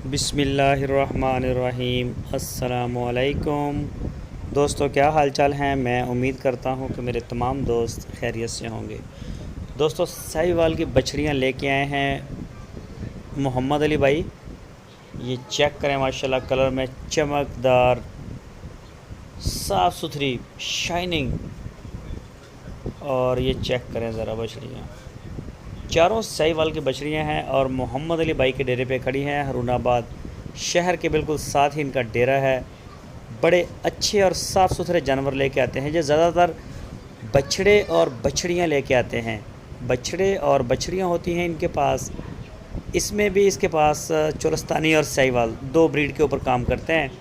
बिस्मिल्लाहिर्रहमानिर्रहीम। अस्सलामुअलैकुम दोस्तों, क्या हाल चाल हैं। मैं उम्मीद करता हूं कि मेरे तमाम दोस्त खैरियत से होंगे। दोस्तों, साहिवाल की बछड़ियां लेके आए हैं मोहम्मद अली भाई। ये चेक करें, माशाल्लाह कलर में चमकदार, साफ़ सुथरी, शाइनिंग। और ये चेक करें ज़रा बछड़ियाँ, चारों साहिवाल की बछड़ियाँ हैं और मोहम्मद अली भाई के डेरे पे खड़ी हैं। हरूनाबाद शहर के बिल्कुल साथ ही इनका डेरा है। बड़े अच्छे और साफ़ सुथरे जानवर लेके आते हैं। ये ज़्यादातर बछड़े और बछड़ियाँ लेके आते हैं। बछड़े और बछड़ियाँ होती हैं इनके पास। इसमें भी इसके पास चोलस्तानी और साहिवाल दो ब्रीड के ऊपर काम करते हैं।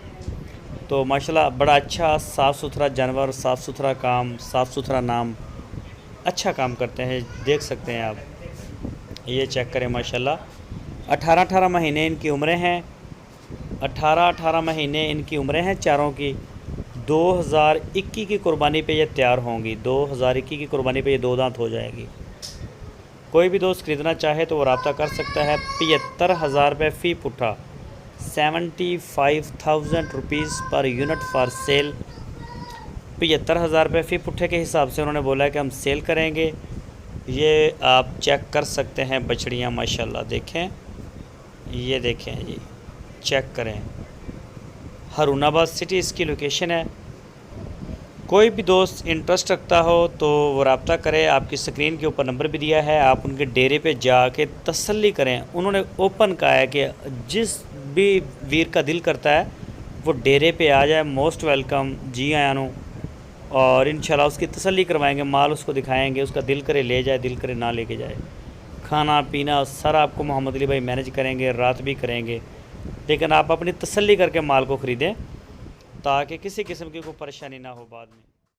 तो माशाल्लाह बड़ा अच्छा साफ़ सुथरा जानवर, साफ़ सुथरा काम, साफ़ सुथरा नाम, अच्छा काम करते हैं। देख सकते हैं आप, ये चेक करें माशाल्लाह। 18-18 महीने इनकी उम्रें हैं। 18-18 महीने इनकी उम्रें हैं चारों की। 2021 की कुर्बानी पे ये तैयार होंगी। 2021 की कुर्बानी पे ये दो दांत हो जाएगी। कोई भी दोस्त ख़रीदना चाहे तो वो रब्ता कर सकता है। 75,000 रुपये फ़ी पुट्ठा, 75,000 rupees per unit for sale. 75,000 रुपये फ़ी पुट्ठे के हिसाब से उन्होंने बोला है कि हम सेल करेंगे। ये आप चेक कर सकते हैं बछड़ियाँ माशाल्लाह। देखें, ये देखें जी, चेक करें। हरूनाबाद सिटी इसकी लोकेशन है। कोई भी दोस्त इंटरेस्ट रखता हो तो वो रब्ता करे। आपकी स्क्रीन के ऊपर नंबर भी दिया है। आप उनके डेरे पे जाके तसल्ली करें। उन्होंने ओपन कहा है कि जिस भी वीर का दिल करता है वो डेरे पे आ जाए। मोस्ट वेलकम, जी आयानो। और इंशाल्लाह उसकी तसल्ली करवाएंगे, माल उसको दिखाएंगे। उसका दिल करे ले जाए, दिल करे ना लेके जाए। खाना पीना सारा आपको मोहम्मद अली भाई मैनेज करेंगे, रात भी करेंगे। लेकिन आप अपनी तसल्ली करके माल को ख़रीदें ताकि किसी किस्म की कोई परेशानी ना हो बाद में।